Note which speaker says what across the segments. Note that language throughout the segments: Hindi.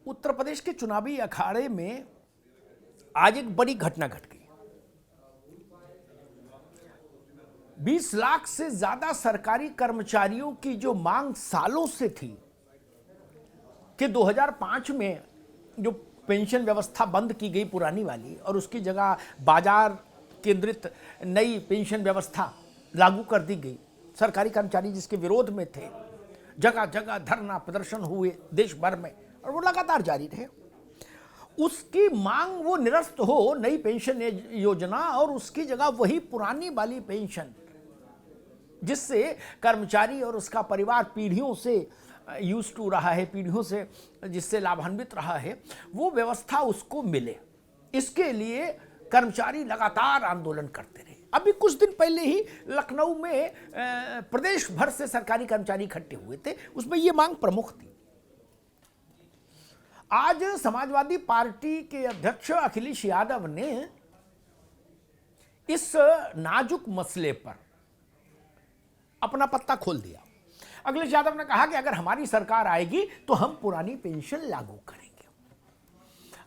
Speaker 1: उत्तर प्रदेश के चुनावी अखाड़े में आज एक बड़ी घटना घट गई। 20 लाख से ज्यादा सरकारी कर्मचारियों की जो मांग सालों से थी कि 2005 में जो पेंशन व्यवस्था बंद की गई पुरानी वाली और उसकी जगह बाजार केंद्रित नई पेंशन व्यवस्था लागू कर दी गई, सरकारी कर्मचारी जिसके विरोध में थे, जगह जगह धरना प्रदर्शन हुए देश भर में और वो लगातार जारी रहे। उसकी मांग वो निरस्त हो नई पेंशन योजना और उसकी जगह वही पुरानी वाली पेंशन जिससे कर्मचारी और उसका परिवार पीढ़ियों से यूज टू रहा है, पीढ़ियों से जिससे लाभान्वित रहा है, वो व्यवस्था उसको मिले। इसके लिए कर्मचारी लगातार आंदोलन करते रहे। अभी कुछ दिन पहले ही लखनऊ में प्रदेश भर से सरकारी कर्मचारी इकट्ठे हुए थे, उसमें ये मांग प्रमुख थी। आज समाजवादी पार्टी के अध्यक्ष अखिलेश यादव ने इस नाजुक मसले पर अपना पत्ता खोल दिया। अखिलेश यादव ने कहा कि अगर हमारी सरकार आएगी तो हम पुरानी पेंशन लागू करेंगे।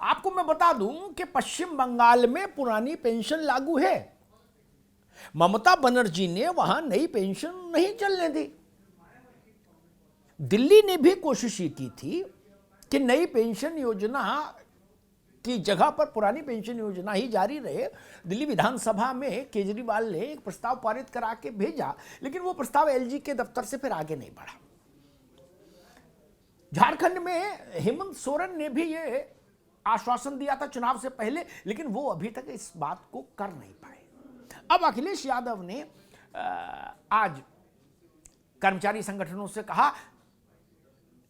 Speaker 1: आपको मैं बता दूं कि पश्चिम बंगाल में पुरानी पेंशन लागू है। ममता बनर्जी ने वहां नई पेंशन नहीं चलने दी। दिल्ली ने भी कोशिश की थी कि नई पेंशन योजना की जगह पर पुरानी पेंशन योजना ही जारी रहे। दिल्ली विधानसभा में केजरीवाल ने एक प्रस्ताव पारित करा के भेजा, लेकिन वो प्रस्ताव एलजी के दफ्तर से फिर आगे नहीं बढ़ा। झारखंड में हेमंत सोरेन ने भी ये आश्वासन दिया था चुनाव से पहले, लेकिन वो अभी तक इस बात को कर नहीं पाए। अब अखिलेश यादव ने आज कर्मचारी संगठनों से कहा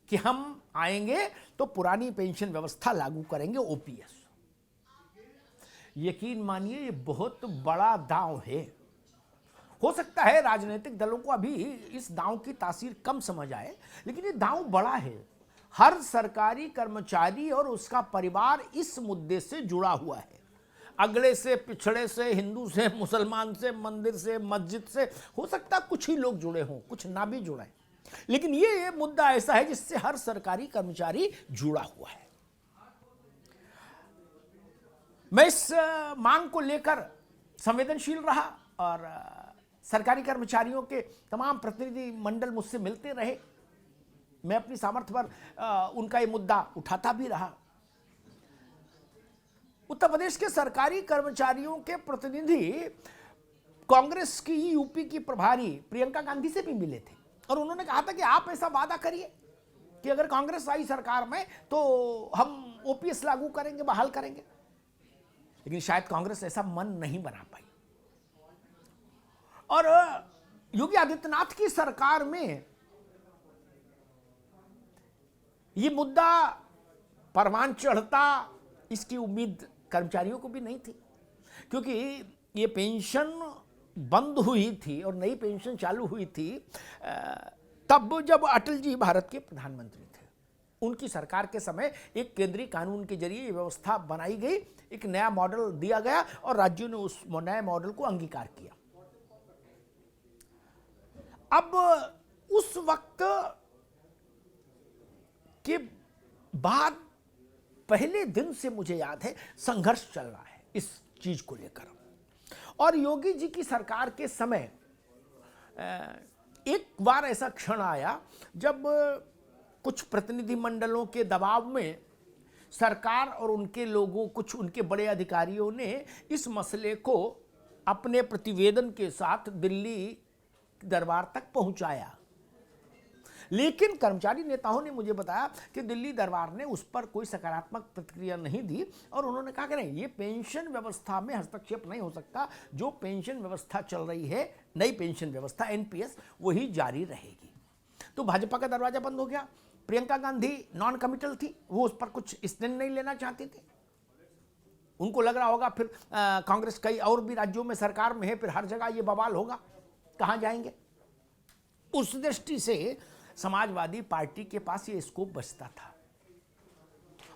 Speaker 1: कि हम आएंगे तो पुरानी पेंशन व्यवस्था लागू करेंगे, ओपीएस। यकीन मानिए ये बहुत बड़ा दांव है। हो सकता है राजनीतिक दलों को अभी इस दांव की तासीर कम समझ आए, लेकिन ये दांव बड़ा है। हर सरकारी कर्मचारी और उसका परिवार इस मुद्दे से जुड़ा हुआ है। अगड़े से, पिछड़े से, हिंदू से, मुसलमान से, मंदिर से, मस्जिद से, हो सकता कुछ ही लोग जुड़े हों, कुछ ना भी जुड़े, लेकिन ये मुद्दा ऐसा है जिससे हर सरकारी कर्मचारी जुड़ा हुआ है। मैं इस मांग को लेकर संवेदनशील रहा और सरकारी कर्मचारियों के तमाम प्रतिनिधि मंडल मुझसे मिलते रहे। मैं अपनी सामर्थ्य पर उनका ये मुद्दा उठाता भी रहा। उत्तर प्रदेश के सरकारी कर्मचारियों के प्रतिनिधि कांग्रेस की यूपी की प्रभारी प्रियंका गांधी से भी मिले थे और उन्होंने कहा था कि आप ऐसा वादा करिए कि अगर कांग्रेस आई सरकार में तो हम ओपीएस लागू करेंगे, बहाल करेंगे। लेकिन शायद कांग्रेस ऐसा मन नहीं बना पाई और योगी आदित्यनाथ की सरकार में ये मुद्दा परवान चढ़ता, इसकी उम्मीद कर्मचारियों को भी नहीं थी, क्योंकि ये पेंशन बंद हुई थी और नई पेंशन चालू हुई थी तब जब अटल जी भारत के प्रधानमंत्री थे। उनकी सरकार के समय एक केंद्रीय कानून के जरिए ये व्यवस्था बनाई गई, एक नया मॉडल दिया गया और राज्यों ने उस नए मॉडल को अंगीकार किया। अब उस वक्त के बाद पहले दिन से मुझे याद है संघर्ष चल रहा है इस चीज को लेकर। और योगी जी की सरकार के समय एक बार ऐसा क्षण आया जब कुछ प्रतिनिधि मंडलों के दबाव में सरकार और उनके लोगों, कुछ उनके बड़े अधिकारियों ने इस मसले को अपने प्रतिवेदन के साथ दिल्ली दरबार तक पहुंचाया। लेकिन कर्मचारी नेताओं ने मुझे बताया कि दिल्ली दरबार ने उस पर कोई सकारात्मक प्रतिक्रिया नहीं दी और उन्होंने कहा कि नहीं, ये पेंशन व्यवस्था में हस्तक्षेप नहीं हो सकता। जो पेंशन व्यवस्था चल रही है, नई पेंशन व्यवस्था एनपीएस, वही जारी रहेगी। तो भाजपा का दरवाजा बंद हो गया। प्रियंका गांधी नॉन कमिटल थी, वो उस पर कुछ स्टैंड नहीं लेना चाहती थी। उनको लग रहा होगा फिर कांग्रेस कई और भी राज्यों में सरकार में है, फिर हर जगह ये बवाल होगा, कहां जाएंगे। उस दृष्टि से समाजवादी पार्टी के पास ये स्कोप बचता था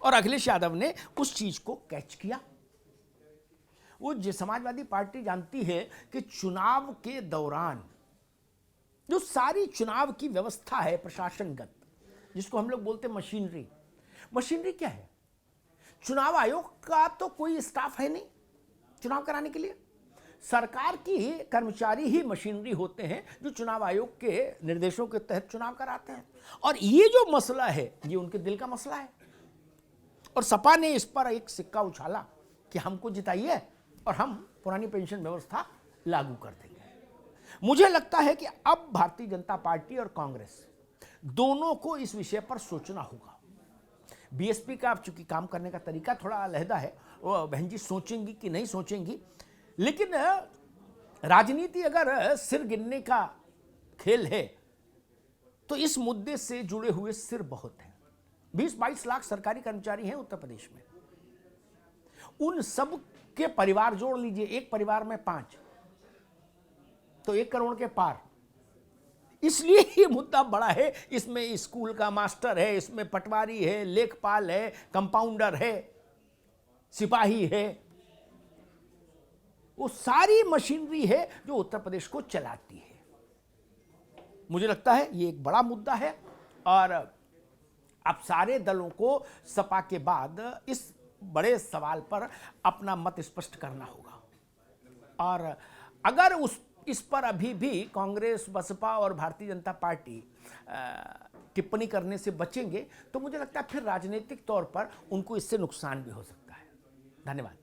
Speaker 1: और अखिलेश यादव ने उस चीज को कैच किया। वो समाजवादी पार्टी जानती है कि चुनाव के दौरान जो सारी चुनाव की व्यवस्था है प्रशासनगत, जिसको हम लोग बोलते मशीनरी, मशीनरी क्या है? चुनाव आयोग का तो कोई स्टाफ है नहीं चुनाव कराने के लिए। सरकार की कर्मचारी ही मशीनरी होते हैं जो चुनाव आयोग के निर्देशों के तहत चुनाव कराते हैं। और ये जो मसला है ये उनके दिल का मसला है, और सपा ने इस पर एक सिक्का उछाला कि हमको जिताइए और हम पुरानी पेंशन व्यवस्था लागू कर देंगे। मुझे लगता है कि अब भारतीय जनता पार्टी और कांग्रेस दोनों को इस विषय पर सोचना होगा। बीएसपी का अब चूंकि काम करने का तरीका थोड़ा अलहदा है, वो बहन जी सोचेंगी कि नहीं सोचेंगी, लेकिन राजनीति अगर सिर गिनने का खेल है तो इस मुद्दे से जुड़े हुए सिर बहुत हैं। 20-22 लाख सरकारी कर्मचारी हैं उत्तर प्रदेश में, उन सब के परिवार जोड़ लीजिए, एक परिवार में 5 तो 1 करोड़ के पार। इसलिए ये मुद्दा बड़ा है। इसमें स्कूल का मास्टर है, इसमें पटवारी है, लेखपाल है, कंपाउंडर है, सिपाही है, वो सारी मशीनरी है जो उत्तर प्रदेश को चलाती है। मुझे लगता है ये एक बड़ा मुद्दा है और अब सारे दलों को सपा के बाद इस बड़े सवाल पर अपना मत स्पष्ट करना होगा। और अगर इस पर अभी भी कांग्रेस, बसपा और भारतीय जनता पार्टी टिप्पणी करने से बचेंगे तो मुझे लगता है फिर राजनीतिक तौर पर उनको इससे नुकसान भी हो सकता है। धन्यवाद।